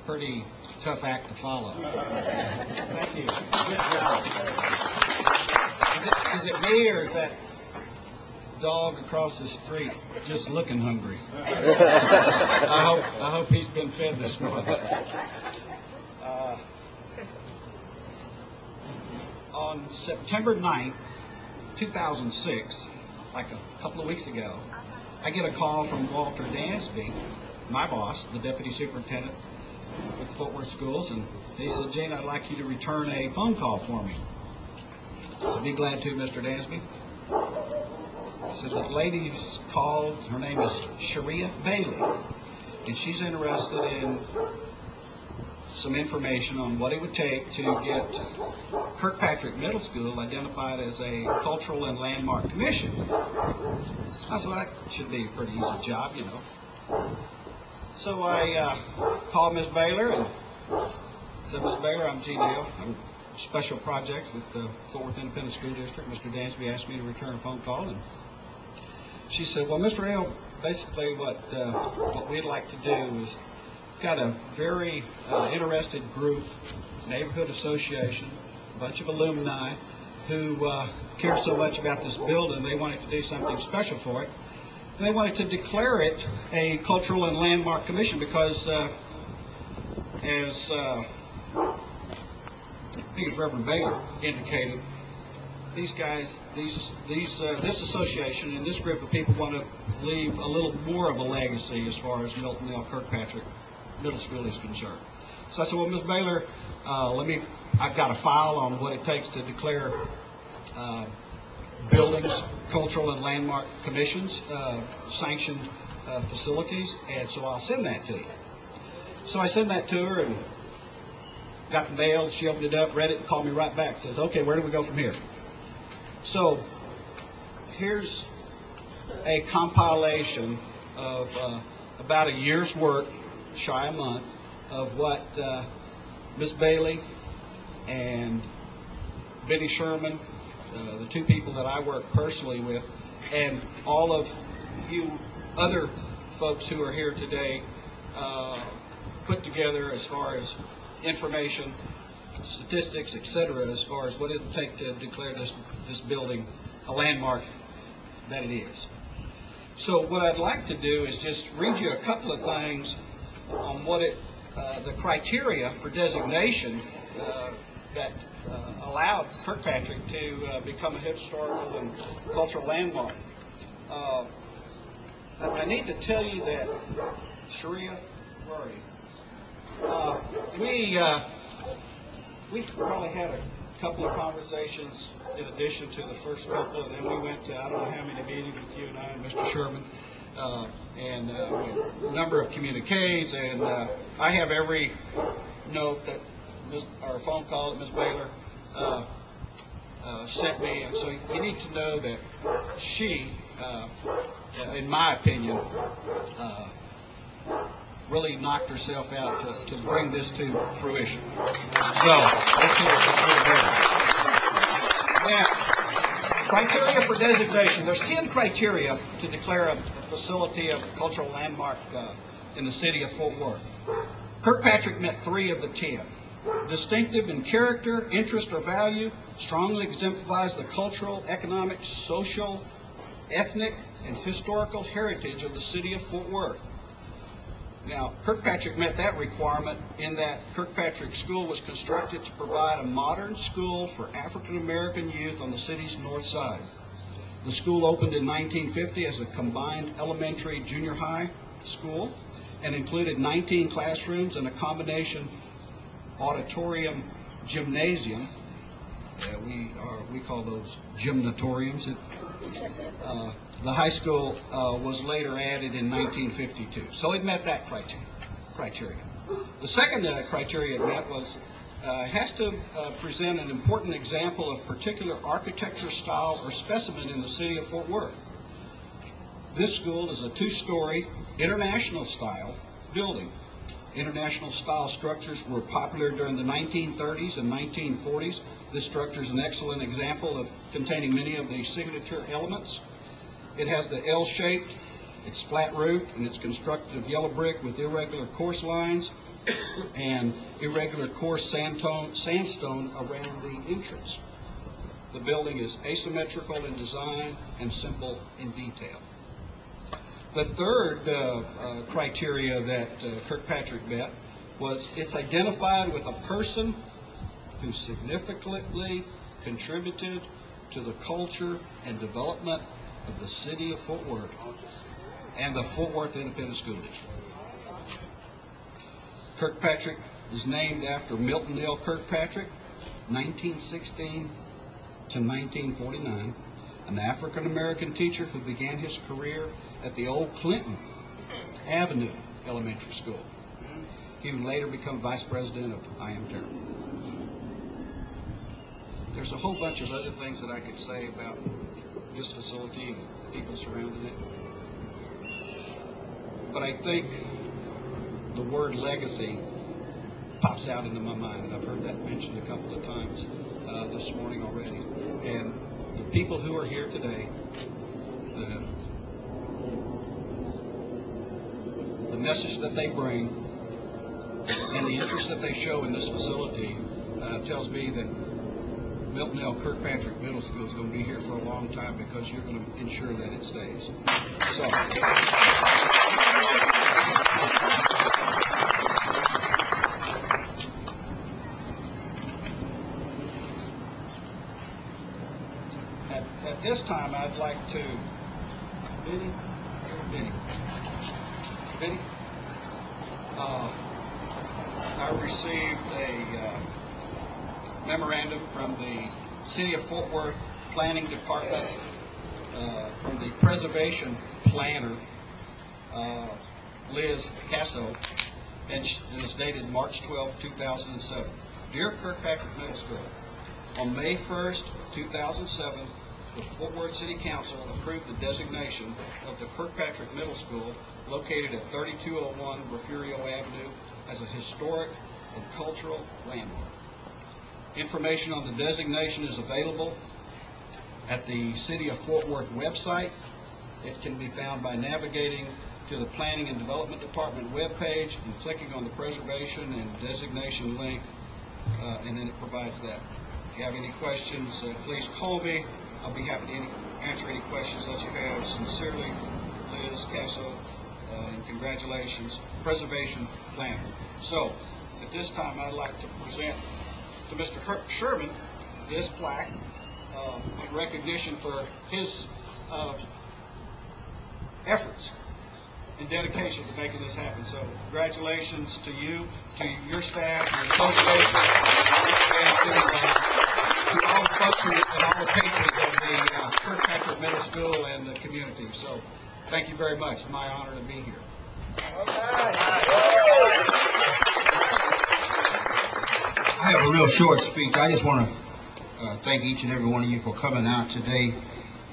pretty tough act to follow. Thank you. Is it me, or is that dog across the street just looking hungry? I hope he's been fed this morning. On September 9th, 2006, like a couple of weeks ago, I get a call from Walter Dansby, my boss, the deputy superintendent with Fort Worth Schools, and he said, "Gene, I'd like you to return a phone call for me." I said, "Be glad to, Mr. Dansby." He said, "The lady's called, her name is Sharia Bailey, and she's interested in some information on what it would take to get Kirkpatrick Middle School identified as a cultural and landmark commission." I said, "Well, that should be a pretty easy job, you know." So I called Ms. Baylor and said, "Ms. Baylor, I'm Gene Dale. I'm special projects with the Fort Worth Independent School District. Mr. Dansby asked me to return a phone call." And she said, "Well, Mr. Dale, basically what we'd like to do is got a very interested group, neighborhood association, a bunch of alumni who care so much about this building, they wanted to do something special for it. And they wanted to declare it a cultural and landmark commission because, as I think it's Reverend Baylor indicated, these guys, this association and this group of people want to leave a little more of a legacy as far as Milton L. Kirkpatrick Middle School is concerned." So I said, "Well, Ms. Baylor, I've got a file on what it takes to declare buildings, cultural and landmark commissions, sanctioned facilities, and so I'll send that to you." So I sent that to her and got the mail. She opened it up, read it, and called me right back. Says, "Okay, where do we go from here?" So here's a compilation of about a year's work, shy a month, of what Miss Bailey and Benny Sherman, the two people that I work personally with, and all of you other folks who are here today put together as far as information, statistics, etc., as far as what it would take to declare this building a landmark that it is. So what I'd like to do is just read you a couple of things on what the criteria for designation that allowed Kirkpatrick to become a historical and cultural landmark. I need to tell you that, Sharia, where are you? We probably had a couple of conversations in addition to the first couple, and then we went to I don't know how many meetings with you and I and Mr. Sherman, and a number of communiques, and I have every note that or phone call that Ms. Baylor sent me, and so you need to know that she, in my opinion, really knocked herself out to bring this to fruition. So, let's hear it. Now, criteria for designation. There's 10 criteria to declare a facility a cultural landmark in the city of Fort Worth. Kirkpatrick met 3 of the 10. Distinctive in character, interest, or value, strongly exemplifies the cultural, economic, social, ethnic, and historical heritage of the city of Fort Worth. Now, Kirkpatrick met that requirement in that Kirkpatrick School was constructed to provide a modern school for African American youth on the city's north side. The school opened in 1950 as a combined elementary junior high school and included 19 classrooms and a combination auditorium gymnasium. We call those gymnatoriums. The high school was later added in 1952, so it met that criteria. The second criteria it met was has to present an important example of particular architecture style or specimen in the city of Fort Worth. This school is a 2-story international style building. International style structures were popular during the 1930s and 1940s. This structure is an excellent example of containing many of the signature elements. It has the L-shaped, it's flat roofed, and it's constructed of yellow brick with irregular course lines, and irregular coarse sandstone around the entrance. The building is asymmetrical in design and simple in detail. The third criteria that Kirkpatrick met was it's identified with a person who significantly contributed to the culture and development of the city of Fort Worth and the Fort Worth Independent School District. Kirkpatrick is named after Milton L. Kirkpatrick, 1916 to 1949, an African-American teacher who began his career at the old Clinton Avenue Elementary School. He would later become vice president of I Am Terrell. There's a whole bunch of other things that I could say about this facility and people surrounding it. But I think the word legacy pops out into my mind, and I've heard that mentioned a couple of times this morning already. And the people who are here today, the message that they bring and the interest that they show in this facility tells me that Milton L. Kirkpatrick Middle School is going to be here for a long time, because you're going to ensure that it stays. So, at this time, I'd like to, Benny, I received a memorandum from the City of Fort Worth Planning Department, from the Preservation Planner, Liz Casso, and it is dated March 12, 2007. Dear Kirkpatrick Middle School, on May 1st, 2007, the Fort Worth City Council approved the designation of the Kirkpatrick Middle School, located at 3201 Refugio Avenue, as a historic and cultural landmark. Information on the designation is available at the City of Fort Worth website. It can be found by navigating to the Planning and Development Department webpage and clicking on the Preservation and Designation link, and then it provides that. If you have any questions, please call me. I'll be happy to answer any questions that you have. Sincerely, Liz Casso, and congratulations, Preservation Planner. So, at this time, I'd like to present to Mr. Kirk Sherman this plaque in recognition for his efforts and dedication to making this happen. So, congratulations to you, to your staff, your association, and to all the folks and all the patrons of the Kirkpatrick Middle School and the community. So, thank you very much. It's my honor to be here. I have a real short speech. I just want to thank each and every one of you for coming out today.